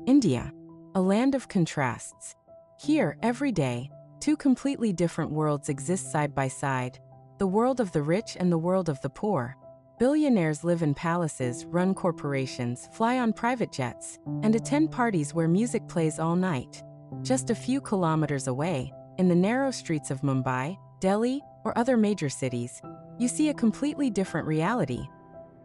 India, a land of contrasts. Here, every day, two completely different worlds exist side by side, the world of the rich and the world of the poor. Billionaires live in palaces, run corporations, fly on private jets, and attend parties where music plays all night. Just a few kilometers away, in the narrow streets of Mumbai, Delhi, or other major cities, you see a completely different reality.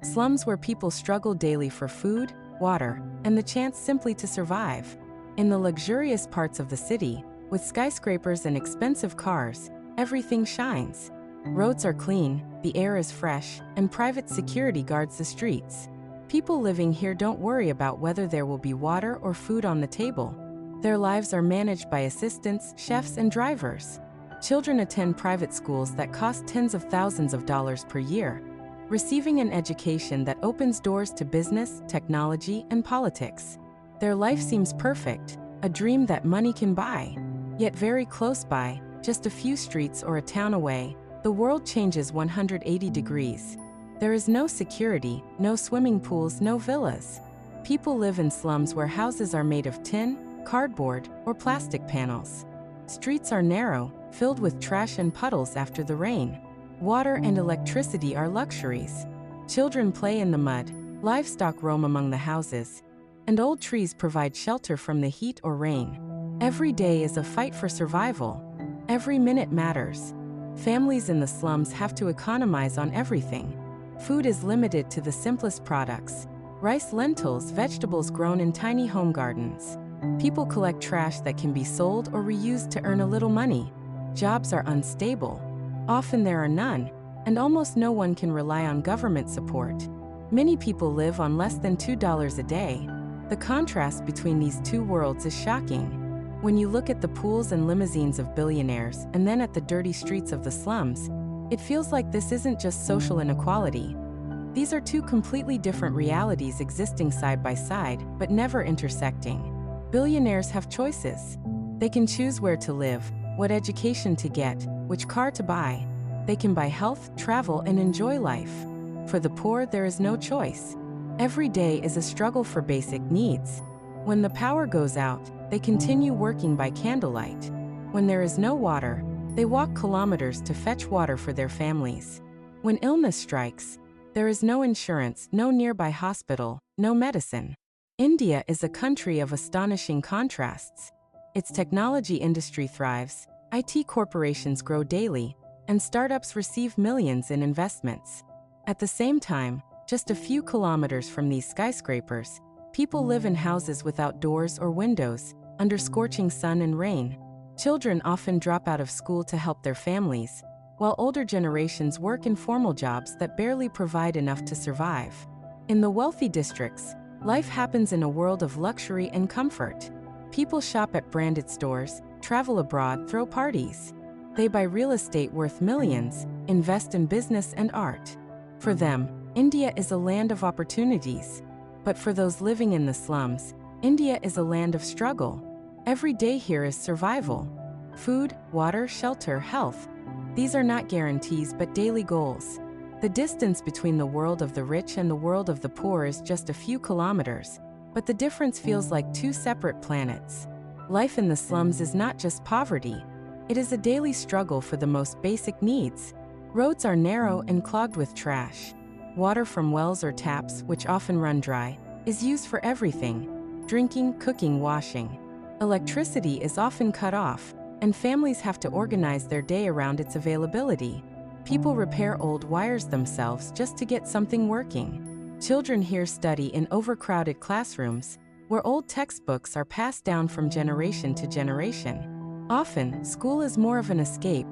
Slums where people struggle daily for food, water, and the chance simply to survive. In the luxurious parts of the city, with skyscrapers and expensive cars, everything shines. Roads are clean, the air is fresh, and private security guards the streets. People living here don't worry about whether there will be water or food on the table. Their lives are managed by assistants, chefs, and drivers. Children attend private schools that cost tens of thousands of dollars per year, receiving an education that opens doors to business, technology, and politics. Their life seems perfect, a dream that money can buy. Yet very close by, just a few streets or a town away, the world changes 180 degrees. There is no security, no swimming pools, no villas. People live in slums where houses are made of tin, cardboard, or plastic panels. Streets are narrow, filled with trash and puddles after the rain. Water and electricity are luxuries. Children play in the mud, livestock roam among the houses, and old trees provide shelter from the heat or rain. Every day is a fight for survival. Every minute matters. Families in the slums have to economize on everything. Food is limited to the simplest products: rice, lentils, vegetables grown in tiny home gardens. People collect trash that can be sold or reused to earn a little money. Jobs are unstable. Often there are none, and almost no one can rely on government support. Many people live on less than $2 a day. The contrast between these two worlds is shocking. When you look at the pools and limousines of billionaires and then at the dirty streets of the slums, it feels like this isn't just social inequality. These are two completely different realities existing side by side, but never intersecting. Billionaires have choices. They can choose where to live, what education to get, which car to buy. They can buy health, travel, and enjoy life. For the poor, there is no choice. Every day is a struggle for basic needs. When the power goes out, they continue working by candlelight. When there is no water, they walk kilometers to fetch water for their families. When illness strikes, there is no insurance, no nearby hospital, no medicine. India is a country of astonishing contrasts. Its technology industry thrives, IT corporations grow daily, and startups receive millions in investments. At the same time, just a few kilometers from these skyscrapers, people live in houses without doors or windows, under scorching sun and rain. Children often drop out of school to help their families, while older generations work in formal jobs that barely provide enough to survive. In the wealthy districts, life happens in a world of luxury and comfort. People shop at branded stores, travel abroad, throw parties. They buy real estate worth millions, invest in business and art. For them, India is a land of opportunities. But for those living in the slums, India is a land of struggle. Every day here is survival. Food, water, shelter, health. These are not guarantees but daily goals. The distance between the world of the rich and the world of the poor is just a few kilometers, but the difference feels like two separate planets. Life in the slums is not just poverty. It is a daily struggle for the most basic needs. Roads are narrow and clogged with trash. Water from wells or taps, which often run dry, is used for everything: drinking, cooking, washing. Electricity is often cut off, and families have to organize their day around its availability. People repair old wires themselves just to get something working. Children here study in overcrowded classrooms, where old textbooks are passed down from generation to generation. Often, school is more of an escape,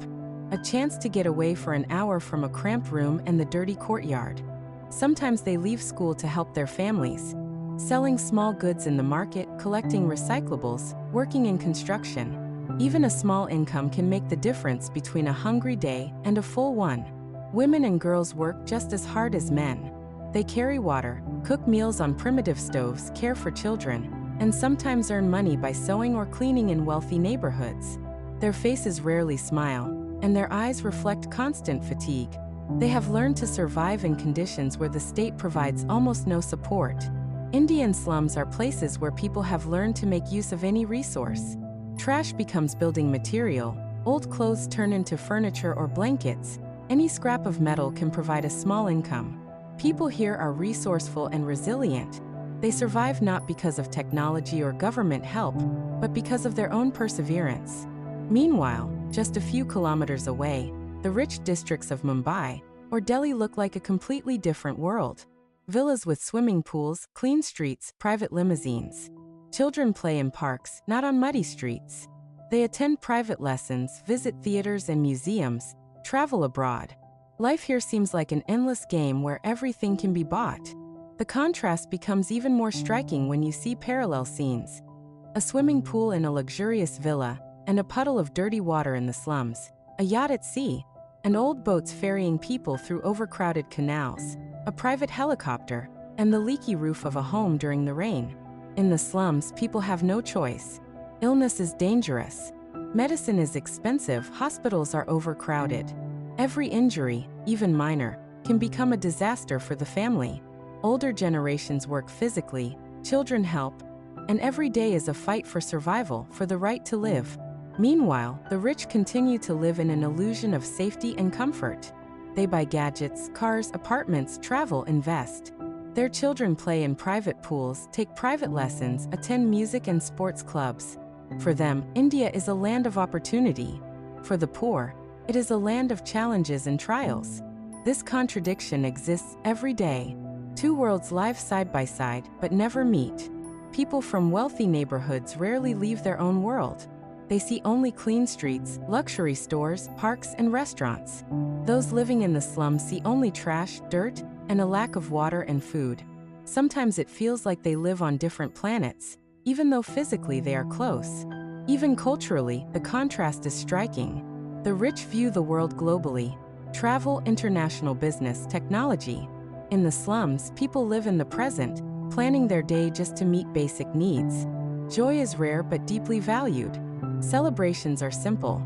a chance to get away for an hour from a cramped room and the dirty courtyard. Sometimes they leave school to help their families, selling small goods in the market, collecting recyclables, working in construction. Even a small income can make the difference between a hungry day and a full one. Women and girls work just as hard as men. They carry water, cook meals on primitive stoves, care for children, and sometimes earn money by sewing or cleaning in wealthy neighborhoods. Their faces rarely smile, and their eyes reflect constant fatigue. They have learned to survive in conditions where the state provides almost no support. Indian slums are places where people have learned to make use of any resource. Trash becomes building material, old clothes turn into furniture or blankets, any scrap of metal can provide a small income. People here are resourceful and resilient. They survive not because of technology or government help, but because of their own perseverance. Meanwhile, just a few kilometers away, the rich districts of Mumbai or Delhi look like a completely different world. Villas with swimming pools, clean streets, private limousines. Children play in parks, not on muddy streets. They attend private lessons, visit theaters and museums, travel abroad. Life here seems like an endless game where everything can be bought. The contrast becomes even more striking when you see parallel scenes. A swimming pool in a luxurious villa, and a puddle of dirty water in the slums. A yacht at sea, and old boats ferrying people through overcrowded canals. A private helicopter, and the leaky roof of a home during the rain. In the slums, people have no choice. Illness is dangerous. Medicine is expensive, hospitals are overcrowded. Every injury, even minor, can become a disaster for the family. Older generations work physically, children help, and every day is a fight for survival, for the right to live. Meanwhile, the rich continue to live in an illusion of safety and comfort. They buy gadgets, cars, apartments, travel, invest. Their children play in private pools, take private lessons, attend music and sports clubs. For them, India is a land of opportunity. For the poor, it is a land of challenges and trials. This contradiction exists every day. Two worlds live side by side, but never meet. People from wealthy neighborhoods rarely leave their own world. They see only clean streets, luxury stores, parks, and restaurants. Those living in the slums see only trash, dirt, and a lack of water and food. Sometimes it feels like they live on different planets, even though physically they are close. Even culturally, the contrast is striking. The rich view the world globally: travel, international business, technology. In the slums, people live in the present, planning their day just to meet basic needs. Joy is rare but deeply valued. Celebrations are simple.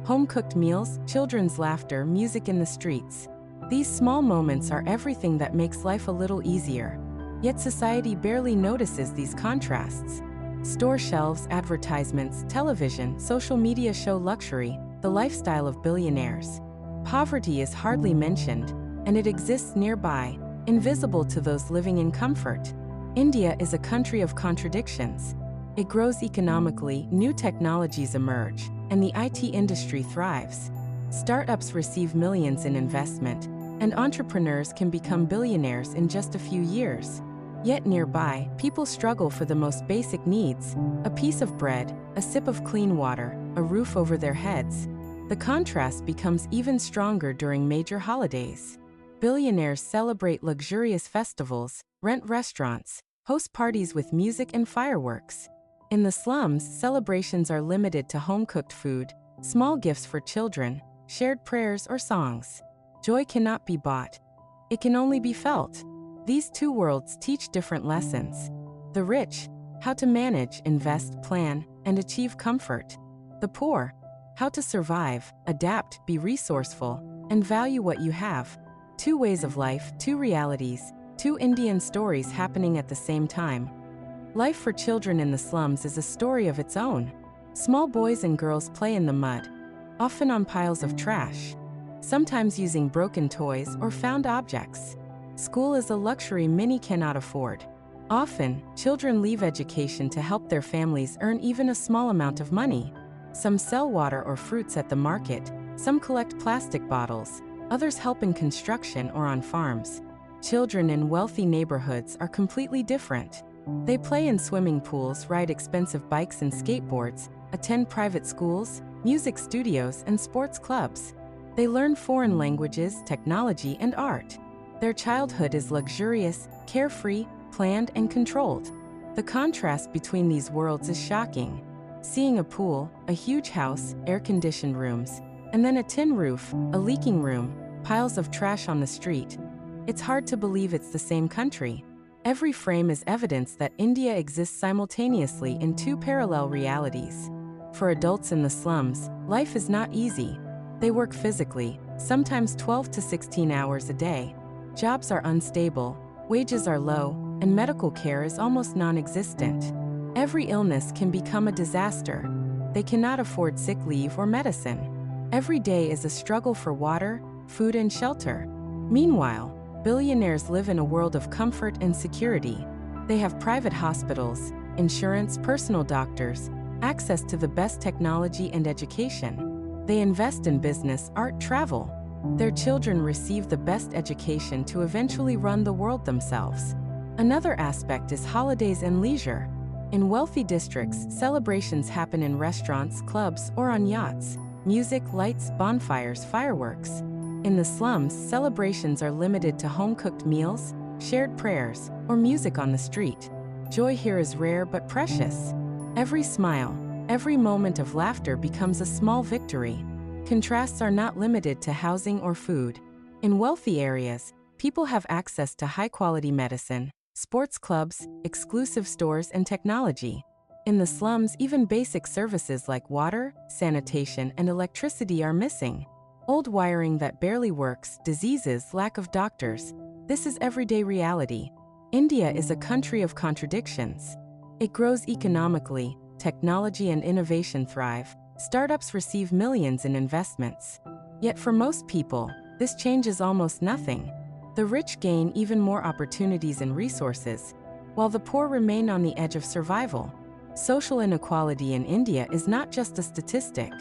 Home-cooked meals, children's laughter, music in the streets. These small moments are everything that makes life a little easier. Yet society barely notices these contrasts. Store shelves, advertisements, television, social media show luxury, the lifestyle of billionaires. Poverty is hardly mentioned, and it exists nearby, invisible to those living in comfort. India is a country of contradictions. It grows economically, new technologies emerge, and the IT industry thrives. Startups receive millions in investment, and entrepreneurs can become billionaires in just a few years. Yet nearby, people struggle for the most basic needs: a piece of bread, a sip of clean water, a roof over their heads. The contrast becomes even stronger during major holidays. Billionaires celebrate luxurious festivals, rent restaurants, host parties with music and fireworks. In the slums, celebrations are limited to home-cooked food, small gifts for children, shared prayers or songs. Joy cannot be bought. It can only be felt. These two worlds teach different lessons. The rich, how to manage, invest, plan, and achieve comfort. The poor, how to survive, adapt, be resourceful, and value what you have. Two ways of life, two realities, two Indian stories happening at the same time. Life for children in the slums is a story of its own. Small boys and girls play in the mud, often on piles of trash, sometimes using broken toys or found objects. School is a luxury many cannot afford. Often, children leave education to help their families earn even a small amount of money. Some sell water or fruits at the market, some collect plastic bottles, others help in construction or on farms. Children in wealthy neighborhoods are completely different. They play in swimming pools, ride expensive bikes and skateboards, attend private schools, music studios, and sports clubs. They learn foreign languages, technology, and art. Their childhood is luxurious, carefree, planned, and controlled. The contrast between these worlds is shocking. Seeing a pool, a huge house, air-conditioned rooms, and then a tin roof, a leaking room, piles of trash on the street. It's hard to believe it's the same country. Every frame is evidence that India exists simultaneously in two parallel realities. For adults in the slums, life is not easy. They work physically, sometimes 12 to 16 hours a day. Jobs are unstable, wages are low, and medical care is almost non-existent. Every illness can become a disaster. They cannot afford sick leave or medicine. Every day is a struggle for water, food, and shelter. Meanwhile, billionaires live in a world of comfort and security. They have private hospitals, insurance, personal doctors, access to the best technology and education. They invest in business, art, travel. Their children receive the best education to eventually run the world themselves. Another aspect is holidays and leisure. In wealthy districts, celebrations happen in restaurants, clubs, or on yachts. Music, lights, bonfires, fireworks. In the slums, celebrations are limited to home-cooked meals, shared prayers, or music on the street. Joy here is rare but precious. Every smile, every moment of laughter becomes a small victory. Contrasts are not limited to housing or food. In wealthy areas, people have access to high-quality medicine, sports clubs, exclusive stores, and technology. In the slums, even basic services like water, sanitation, and electricity are missing. Old wiring that barely works, diseases, lack of doctors. This is everyday reality. India is a country of contradictions. It grows economically, technology and innovation thrive, startups receive millions in investments. Yet for most people, this changes almost nothing. The rich gain even more opportunities and resources, while the poor remain on the edge of survival. Social inequality in India is not just a statistic.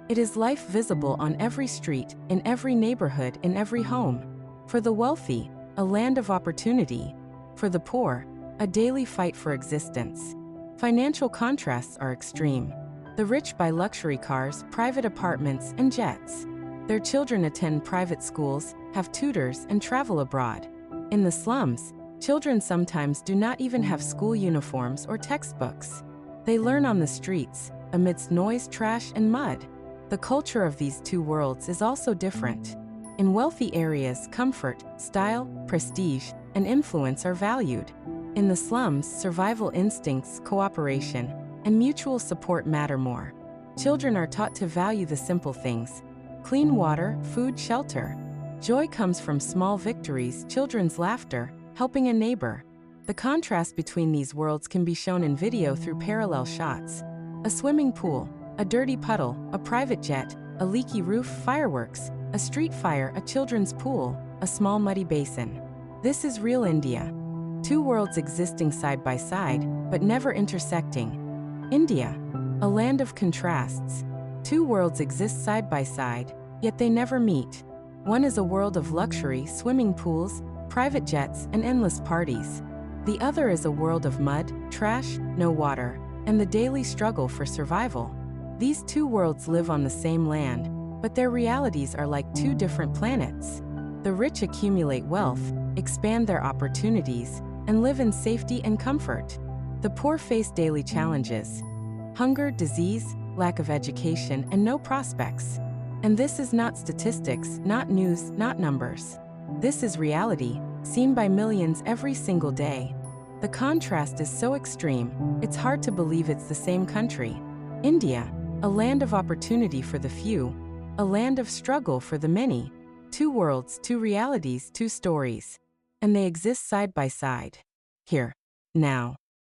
It is life visible on every street, in every neighborhood, in every home. For the wealthy, a land of opportunity. For the poor, a daily fight for existence. Financial contrasts are extreme. The rich buy luxury cars, private apartments, and jets. Their children attend private schools, have tutors, and travel abroad. In the slums, children sometimes do not even have school uniforms or textbooks. They learn on the streets, amidst noise, trash, and mud. The culture of these two worlds is also different. In wealthy areas, comfort, style, prestige, and influence are valued. In the slums, survival instincts, cooperation, and mutual support matter more. Children are taught to value the simple things: clean water, food, shelter. Joy comes from small victories, children's laughter, helping a neighbor. The contrast between these worlds can be shown in video through parallel shots. A swimming pool, a dirty puddle, a private jet, a leaky roof, fireworks, a street fire, a children's pool, a small muddy basin. This is real India. Two worlds existing side by side, but never intersecting. India, a land of contrasts. Two worlds exist side by side, yet they never meet. One is a world of luxury, swimming pools, private jets, and endless parties. The other is a world of mud, trash, no water, and the daily struggle for survival. These two worlds live on the same land, but their realities are like two different planets. The rich accumulate wealth, expand their opportunities, and live in safety and comfort. The poor face daily challenges: hunger, disease, lack of education, and no prospects. And this is not statistics, not news, not numbers. This is reality, seen by millions every single day. The contrast is so extreme, it's hard to believe it's the same country. India, a land of opportunity for the few, a land of struggle for the many. Two worlds, two realities, two stories. And they exist side by side. Here, now.